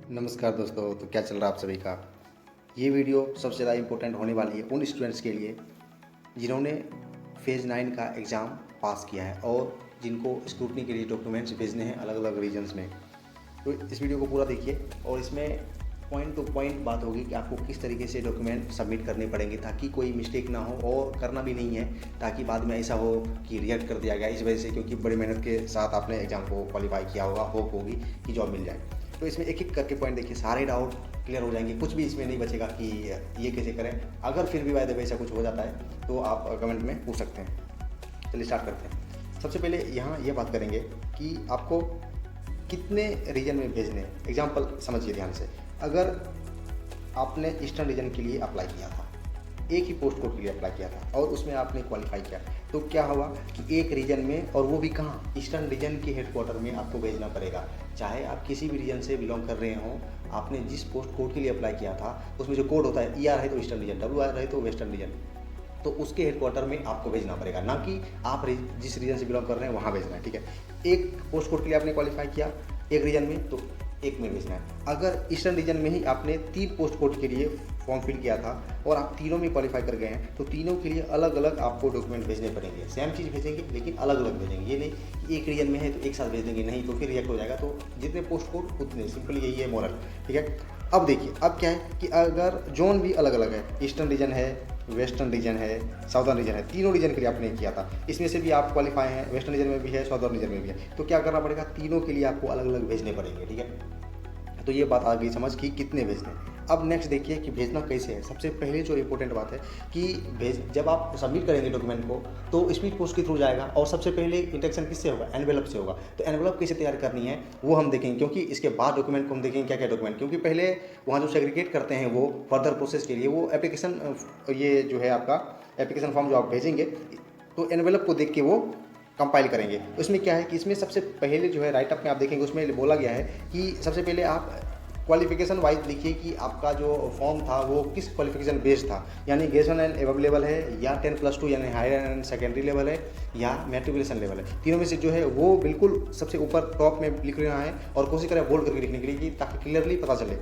नमस्कार दोस्तों। तो क्या चल रहा है आप सभी का। ये वीडियो सबसे ज़्यादा इम्पोर्टेंट होने वाली है उन स्टूडेंट्स के लिए जिन्होंने फेज़ 9 का एग्ज़ाम पास किया है और जिनको स्क्रूटनी के लिए डॉक्यूमेंट्स भेजने हैं अलग अलग रीजन्स में। तो इस वीडियो को पूरा देखिए और इसमें पॉइंट टू पॉइंट बात होगी कि आपको किस तरीके से डॉक्यूमेंट सबमिट करने पड़ेंगे ताकि कोई मिस्टेक ना हो और करना भी नहीं है ताकि बाद में ऐसा हो कि रिजेक्ट कर दिया गया इस वजह से, क्योंकि बड़ी मेहनत के साथ आपने एग्ज़ाम को क्वालिफाई किया होगा, होप होगी कि जॉब मिल जाए। तो इसमें एक एक करके पॉइंट देखिए, सारे डाउट क्लियर हो जाएंगे, कुछ भी इसमें नहीं बचेगा कि ये कैसे करें। अगर फिर भी बाय द वे ऐसा कुछ हो जाता है तो आप कमेंट में पूछ सकते हैं। चलिए स्टार्ट करते हैं। सबसे पहले यहाँ ये बात करेंगे कि आपको कितने रीजन में भेजने हैं। एग्जाम्पल समझिए ध्यान से। अगर आपने ईस्टर्न रीजन के लिए अप्लाई किया था, एक ही पोस्ट कोड के लिए अप्लाई किया था और उसमें आपने क्वालिफाई किया, तो क्या हुआ कि एक रीजन में, और वो भी कहाँ, ईस्टर्न रीजन के हेडक्वार्टर में आपको भेजना पड़ेगा। चाहे आप किसी भी रीजन से बिलोंग कर रहे हों, आपने जिस पोस्ट कोड के लिए अप्लाई किया था उसमें जो कोड होता है, ER है तो ईस्टर्न रीजन, WR है तो वेस्टर्न रीजन, तो उसके हेडक्वार्टर में आपको भेजना पड़ेगा, ना कि आप जिस रीजन से बिलोंग कर रहे हैं वहाँ भेजना है। ठीक है, एक पोस्ट कोड के लिए आपने क्वालिफाई किया एक रीजन में तो एक में भेजना है। अगर ईस्टर्न रीजन में ही आपने 3 पोस्ट कोड के लिए फॉर्म फिल किया था और आप तीनों में क्वालिफाई कर गए हैं तो तीनों के लिए अलग अलग आपको डॉक्यूमेंट भेजने पड़ेंगे। सेम चीज़ भेजेंगे लेकिन अलग अलग भेजेंगे। ये नहीं कि एक रीजन में है तो एक साथ भेज देंगे, नहीं तो फिर रिजेक्ट हो जाएगा। तो जितने पोस्ट कोड उतने, सिंपल यही है मोरल। ठीक है, अब देखिए, अब क्या है कि अगर जोन भी अलग अलग है, ईस्टर्न रीजन है, वेस्टर्न रीजन है, साउदर्न रीजन है, तीनों रीजन के लिए आपने किया था, इसमें से भी आप क्वालिफाई हैं, वेस्टर्न रीजन में भी है, साउदर्न रीजन में भी है, तो क्या करना पड़ेगा, तीनों के लिए आपको अलग अलग भेजने पड़ेंगे। ठीक है, तो ये बात आ गई समझ कि कितने भेजने हैं। अब नेक्स्ट देखिए कि भेजना कैसे है। सबसे पहले जो इंपॉर्टेंट बात है कि जब आप सबमिट करेंगे डॉक्यूमेंट को तो स्पीड पोस्ट के थ्रू जाएगा और सबसे पहले इंटरेक्शन किससे होगा, एनवेलप से होगा। तो एनवेलप कैसे तैयार करनी है वो हम देखेंगे, क्योंकि इसके बाद डॉक्यूमेंट को हम देखेंगे क्या क्या डॉक्यूमेंट, क्योंकि पहले वहाँ जो सेग्रीगेट करते हैं वो फर्दर प्रोसेस के लिए वो एप्लीकेशन, ये जो है आपका एप्लीकेशन फॉर्म जो आप भेजेंगे तो एनवेलप को देख के वो कंपाइल करेंगे। तो इसमें क्या है कि इसमें सबसे पहले जो है राइटअप में आप देखेंगे उसमें बोला गया है कि सबसे पहले आप क्वालिफिकेशन वाइज लिखिए कि आपका जो फॉर्म था वो किस क्वालिफिकेशन बेस्ड था, यानी ग्रेजुएशन एंड एबव लेवल है या 10+2 यानी हायर एंड सेकेंडरी लेवल है या मैट्रिकुलेशन लेवल है। तीनों में से जो है वो बिल्कुल सबसे ऊपर टॉप में लिख रहा है और कोशिश करें बोल्ड करके लिखने के लिए कि ताकि क्लियरली पता चले।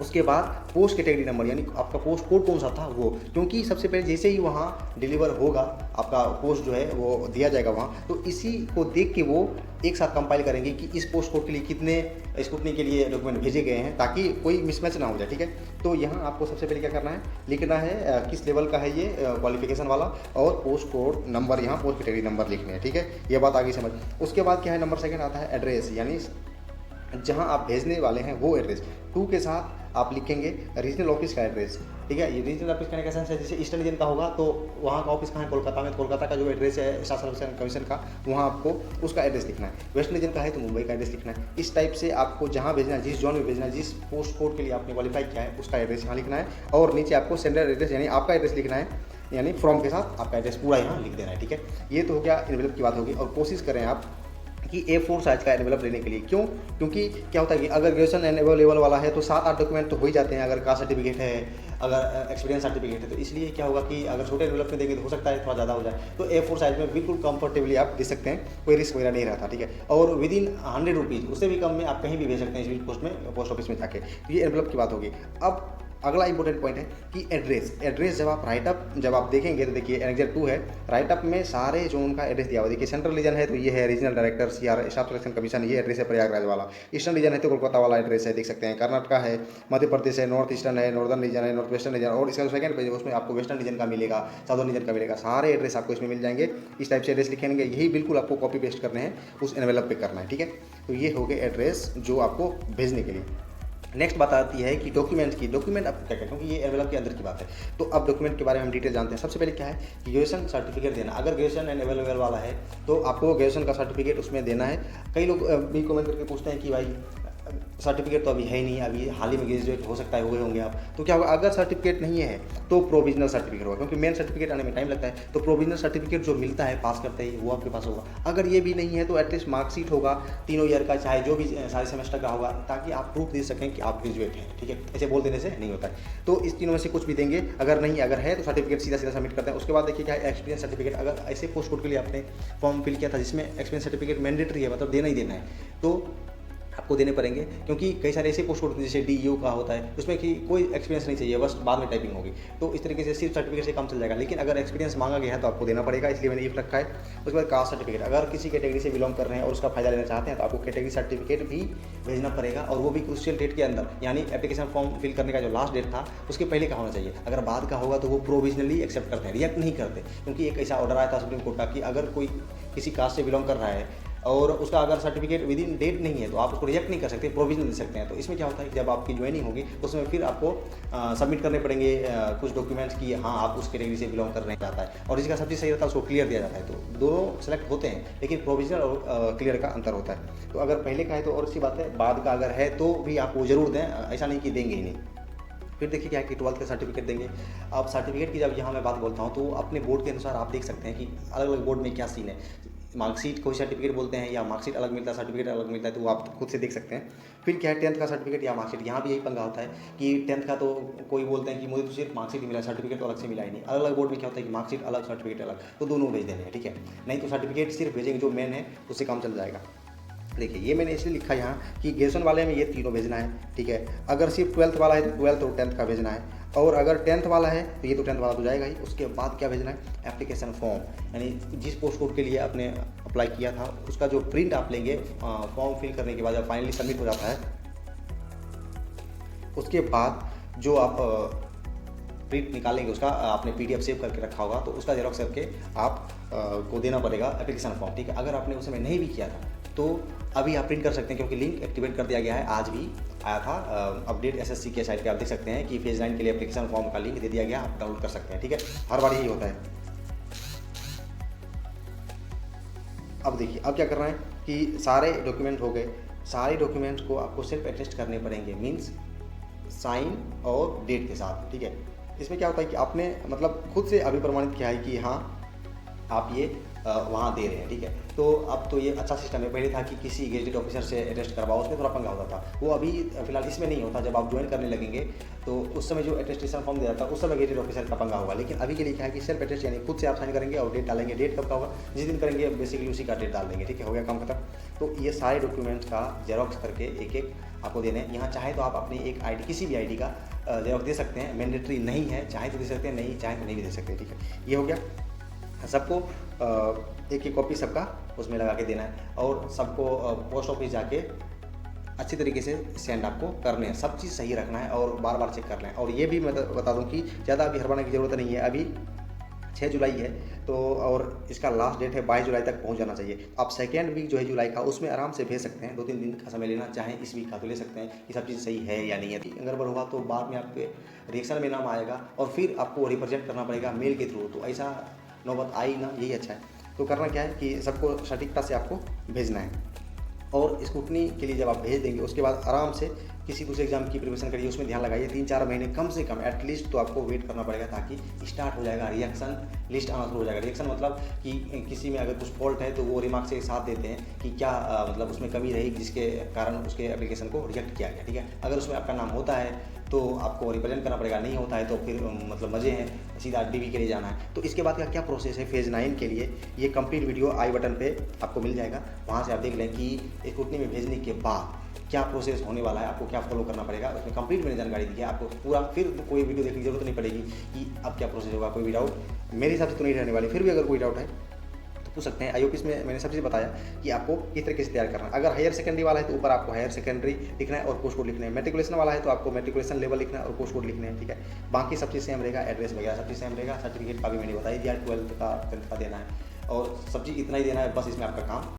उसके बाद पोस्ट कैटेगरी नंबर यानी आपका पोस्ट कोड कौन सा था वो, क्योंकि सबसे पहले जैसे ही वहाँ डिलीवर होगा आपका पोस्ट जो है वो दिया जाएगा वहाँ, तो इसी को देख के वो एक साथ कंपाइल करेंगे कि इस पोस्ट कोड के लिए कितने स्क्रूटनी के लिए डॉक्यूमेंट भेजे गए हैं ताकि कोई मिसमैच ना हो जाए। ठीक है, तो यहाँ आपको सबसे पहले क्या करना है, लिखना है किस लेवल का है ये क्वालिफिकेशन वाला और पोस्ट कोड नंबर, यहाँ पोस्ट कैटेगरी नंबर लिखने हैं। ठीक है, ये बात आगे समझ। उसके बाद क्या है, नंबर सेकंड आता है एड्रेस, यानी जहां आप भेजने वाले हैं वो एड्रेस। 2 के साथ आप लिखेंगे रीजनल ऑफिस का एड्रेस। ठीक है, ये रीजनल ऑफिस कहने का सेंस है जैसे ईस्टर्न रीजन का होगा तो वहाँ का ऑफिस कहाँ है, कोलकाता में, कोलकाता का जो एड्रेस है स्टाफ सिलेक्शन कमीशन का वहाँ आपको उसका एड्रेस लिखना है। वेस्टर्न रीजन का है तो मुंबई का एड्रेस लिखना है। इस टाइप से आपको जहाँ भेजना है, जिस जोन में भेजना है, जिस पोस्ट कोड के लिए आपने क्वालिफाई किया है उसका एड्रेस यहाँ लिखना है और नीचे आपको सेंडर एड्रेस यानी आपका एड्रेस लिखना है, यानी फॉर्म के साथ आपका एड्रेस पूरा यहाँ लिख देना है। ठीक है, ये तो हो गया एनवेलप की बात होगी। और कोशिश करें आप कि A4 साइज का एनवेलप लेने के लिए। क्यों, क्योंकि क्या होता है कि अगर ग्रेजुएशन एंड एबव लेवल वाला है तो 7-8 डॉक्यूमेंट तो हो ही जाते हैं। अगर कास्ट सर्टिफिकेट है, अगर एक्सपीरियंस सर्टिफिकेट है, तो इसलिए क्या होगा कि अगर छोटे एनवेलप में देंगे तो हो सकता है थोड़ा ज़्यादा हो जाए। तो A4 साइज में बिल्कुल कंफर्टेबली आप दे सकते हैं, कोई रिस्क वगैरह नहीं रहता। ठीक है, और विदिन 100 रुपीज़, उससे भी कम में आप कहीं भी भेज सकते हैं स्पीड पोस्ट में, पोस्ट ऑफिस में जाके। तो ये एनवेलप की बात होगी। अब अगला इंपॉर्टेंट पॉइंट है कि एड्रेस जब आप राइटअप जब आप देखेंगे तो देखिए एनेक्जर 2 है, राइटअप में सारे जो उनका एड्रेस दिया हुआ, देखिए सेंट्रल रीजन है तो ये है regional director CR staff selection commission, ये एड्रेस है प्रयागराज वाला। ईस्टर्न रीजन है तो कोलकाता वाला एड्रेस है, देख सकते हैं। कर्नाटका है, मध्य प्रदेश है, नॉर्थ ईस्टर्न है, नॉर्दर्न रीजन है, नॉर्थ वेस्टर्न रीजन, और इसका जो सेकंड पेज है उसमें आपको वेस्टर्न रीजन का मिलेगा, साउदर्न रीजन का मिलेगा, सारे एड्रेस आपको इसमें मिल जाएंगे। इस टाइप से एड्रेस लिखेंगे, यही बिल्कुल आपको कॉपी पेस्ट करने हैं, उस एनवेलप पे करना है। ठीक है, तो ये हो गए एड्रेस जो आपको भेजने के लिए। नेक्स्ट बात आती है कि डॉक्यूमेंट की। डॉक्यूमेंट आपको क्या कहते हैं, क्योंकि ये एनवेलप के अंदर की बात है। तो अब डॉक्यूमेंट के बारे में हम डिटेल जानते हैं। सबसे पहले क्या है कि ग्रेजुएशन सर्टिफिकेट देना। अगर ग्रेजुएशन एंड एबव लेवल वाला है तो आपको ग्रेजुएशन का सर्टिफिकेट उसमें देना है। कई लोग भी कमेंट करके पूछते हैं कि भाई सर्टिफिकेट तो अभी है ही नहीं, अभी हाल ही में ग्रेजुएट हो सकता है हुए होंगे आप, तो क्या होगा, अगर सर्टिफिकेट नहीं है तो प्रोविजनल सर्टिफिकेट होगा, क्योंकि मेन सर्टिफिकेट आने में टाइम लगता है। तो प्रोविजनल सर्टिफिकेट जो मिलता है पास करते ही वो आपके पास होगा। अगर ये भी नहीं है तो एटलीस्ट मार्कशीट होगा 3 ईयर का, चाहे जो भी सारे सेमेस्टर का होगा, ताकि आप प्रूफ दे सकें कि आप ग्रेजुएट हैं। ठीक है, ऐसे बोल देने से नहीं होता है। तो इस तीनों में से कुछ भी देंगे। अगर नहीं, अगर है तो सर्टिफिकेट सीधा सीधा सबमिट करते हैं। उसके बाद देखिए क्या है, एक्सपीरियंस सर्टिफिकेट। अगर ऐसे पोस्ट कोड के लिए आपने फॉर्म फिल किया था जिसमें एक्सपीरियंस सर्टिफिकेट मैंडेटरी है, मतलब देना ही देना है, तो आपको देने पड़ेंगे, क्योंकि कई सारे ऐसे पोस्ट होते हैं जैसे DEO का होता है, उसमें कि कोई एक्सपीरियंस नहीं चाहिए, बस बाद में टाइपिंग होगी। तो इस तरीके से सिर्फ सर्टिफिकेट से काम चल जाएगा, लेकिन अगर एक्सपीरियंस मांगा गया है तो आपको देना पड़ेगा, इसलिए मैंने ये रखा है। उसके बाद कास्ट सर्टिफिकेट, अगर किसी कैटेगरी से बिलोंग कर रहे हैं और उसका फायदा लेना चाहते हैं तो आपको कैटेगरी सर्टिफिकेट भी भेजना पड़ेगा, और वो भी क्रूशियल डेट के अंदर, यानी एप्लीकेशन फॉर्म फिल करने का जो लास्ट डेट था उसके पहले का होना चाहिए। अगर बाद का होगा तो वो प्रोविजनली एक्सेप्ट करते हैं, रिएक्ट नहीं करते, क्योंकि एक ऐसा ऑर्डर आया था सुप्रीम कोर्ट का कि अगर कोई किसी कास्ट से बिलोंग कर रहा है और उसका अगर सर्टिफिकेट विद इन डेट नहीं है तो आप उसको रिजेक्ट नहीं कर सकते, प्रोविजनल दे सकते हैं। तो इसमें क्या होता है, जब आपकी ज्वाइनिंग होगी उसमें फिर आपको सबमिट करने पड़ेंगे कुछ डॉक्यूमेंट्स कि हाँ आप उस कैटेगरी से बिलोंग करने जाता है, और जिसका सब चीज़ सही रहता है उसको क्लियर दिया जाता है। तो दोनों सेलेक्ट होते हैं, लेकिन प्रोविजनल और क्लियर का अंतर होता है। तो अगर पहले का है तो और अच्छी बात है, बाद का अगर है तो भी आपको ज़रूर दें, ऐसा नहीं कि देंगे ही नहीं। फिर देखिए क्या है कि 12th का सर्टिफिकेट देंगे। अब सर्टिफिकेट की जब यहाँ मैं बात बोलता हूँ तो अपने बोर्ड के अनुसार आप देख सकते हैं कि अलग अलग बोर्ड में क्या सीन है। मार्कशीट कोई सर्टिफिकेट बोलते हैं, या मार्कशीट अलग मिलता है, सर्टिफिकेट अलग मिलता है, तो वो आप खुद से देख सकते हैं। फिर क्या है 10th का सर्टिफिकेट या मार्कशीट, यहाँ भी यही पंगा होता है कि 10th का तो कोई बोलते हैं कि मुझे तो सिर्फ मार्कशीट ही मिला, सर्टिफिकेट तो अलग से मिला ही नहीं। अलग अलग बोर्ड में क्या होता है कि मार्कशीट अलग सर्टिफिकेट अलग, तो दोनों भेज देने हैं, ठीक है। नहीं तो सर्टिफिकेट सिर्फ भेजेंगे जो मेन है, उससे काम चल जाएगा। देखिए ये मैंने इसलिए लिखा यहाँ कि ग्रेजुएशन वाले में ये तीनों भेजना है, ठीक है। अगर सिर्फ 12th वाला है तो 12th और 10th का भेजना है, और अगर 10th वाला है तो ये तो 10th वाला तो जाएगा ही। उसके बाद क्या भेजना है, एप्लीकेशन फॉर्म, यानी जिस पोस्ट कोड के लिए आपने अप्लाई किया था उसका जो प्रिंट आप लेंगे फॉर्म फिल करने के बाद, जब फाइनली सबमिट हो जाता है उसके बाद जो आप प्रिंट निकालेंगे उसका, आपने PDF सेव करके रखा होगा तो उसका जेरॉक्स करके आप को देना पड़ेगा एप्लीकेशन फॉर्म, ठीक है। अगर आपने उस समय नहीं भी किया था तो अभी आप प्रिंट कर सकते हैं, क्योंकि लिंक एक्टिवेट कर दिया गया है, आज भी आया था अपडेट SSC के साइट पे आप देख सकते हैं कि फेज 9 के लिए एप्लीकेशन फॉर्म का लिंक दे दिया गया, आप डाउनलोड कर सकते हैं, ठीक है। हर बार यही होता है। अब देखिए अब क्या करना है कि सारे डॉक्यूमेंट हो गए, सारे डॉक्यूमेंट्स को आपको सिर्फ अटेस्ट करने पड़ेंगे, मीन्स साइन और डेट के साथ, ठीक है। इसमें क्या होता है कि आपने मतलब खुद से अभी प्रमाणित किया है कि हाँ आप ये वहाँ दे रहे हैं, ठीक है। तो अब तो ये अच्छा सिस्टम है। पहले था कि किसी गेजेटेड ऑफिसर से अटेस्ट करवाओ, उसमें थोड़ा पंगा होता था, वो अभी फिलहाल इसमें नहीं होता। जब आप ज्वाइन करने लगेंगे तो उस समय जो अटेस्टेशन फॉर्म दिया था उस समय गेजेटेड ऑफिसर का पंगा होगा, लेकिन अभी के लिए क्या है कि सेल्फ अटेस्ट, यानी खुद से आप साइन करेंगे और डेट डालेंगे। डेट कब का होगा, जिस दिन करेंगे बेसिकली उसी का डेट डाल देंगे, ठीक है, हो गया काम खत्म। तो ये सारे डॉक्यूमेंट्स का जेरॉक्स करके एक एक आपको देने हैं। यहाँ चाहे तो आप अपनी एक ID, किसी भी ID का जेरॉक्स दे सकते हैं, मैंडेटरी नहीं है, चाहे तो दे सकते हैं, नहीं चाहे तो नहीं भी दे सकते, ठीक है। ये हो गया, सबको एक एक कॉपी सबका उसमें लगा के देना है, और सबको पोस्ट ऑफिस जाके अच्छी तरीके से सेंड आपको करने हैं। सब चीज़ सही रखना है और बार बार चेक करना है। और ये भी मैं बता दूं कि ज़्यादा अभी हड़बड़ाने की ज़रूरत नहीं है। अभी 6 जुलाई है तो, और इसका लास्ट डेट है 22 जुलाई तक पहुंच जाना चाहिए। आप सेकेंड वीक जो है जुलाई का, उसमें आराम से भेज सकते हैं, 2-3 दिन का समय लेना, चाहे इस वीक का तो ले सकते हैं कि सब चीज़ सही है या नहीं है। अगर हुआ तो बाद में आपके रिएक्शन में नाम आएगा और फिर आपको रिप्रेजेंट करना पड़ेगा मेल के थ्रू, तो ऐसा नौबत आई ना, यही अच्छा है। तो करना क्या है कि सबको सटीकता से आपको भेजना है, और स्क्रूटनी के लिए जब आप भेज देंगे उसके बाद आराम से किसी दूसरे एग्जाम की प्रिपरेशन करिए, उसमें ध्यान लगाइए। 3-4 महीने कम से कम एटलीस्ट तो आपको वेट करना पड़ेगा, ताकि स्टार्ट हो जाएगा रिएक्शन लिस्ट आना शुरू हो जाएगा। रिएक्शन मतलब कि किसी में अगर कुछ फॉल्ट है तो वो रिमार्क से साथ देते हैं कि क्या मतलब उसमें कमी रही जिसके कारण उसके एप्लीकेशन को रिजेक्ट किया गया, ठीक है। अगर उसमें आपका नाम होता है तो आपको रिप्रेजेंट करना पड़ेगा, नहीं होता है तो फिर मतलब मज़े हैं, सीधा DV के लिए जाना है। तो इसके बाद का क्या प्रोसेस है फेज़ 9 के लिए, ये कंप्लीट वीडियो आई बटन पे आपको मिल जाएगा, वहाँ से आप देख लें कि स्क्रूटनी में भेजने के बाद क्या प्रोसेस होने वाला है, आपको क्या फॉलो करना पड़ेगा। उसमें कंप्लीट मैंने जानकारी दी है आपको पूरा, फिर कोई वीडियो देखने की जरूरत नहीं पड़ेगी कि अब क्या प्रोसेस होगा। कोई भी डाउट मेरे हिसाब से तो नहीं रहने वाली, फिर भी अगर कोई डाउट है तो पूछ सकते हैं। IOPS में मैंने सब चीज़ बताया कि आपको किस तरीके से तैयार करना है। अगर हायर सेकेंडरी वाला है तो ऊपर आपको हायर सेकेंडरी लिखना है और पोस्ट कोड लिखना है। मेट्रिकुलेशन वाला है तो आपको मेट्रिकुलेशन लेवल लिखना है और पोस्ट कोड लिखना है, ठीक है। बाकी सब चीज़ सेम रहेगा, एड्रेस वगैरह सब चीज़ सेम रहेगा। सर्टिफिकेट का भी मैंने बताई दिया, 12th का 10th का देना है, और सब चीज़ इतना ही देना है, बस इसमें आपका काम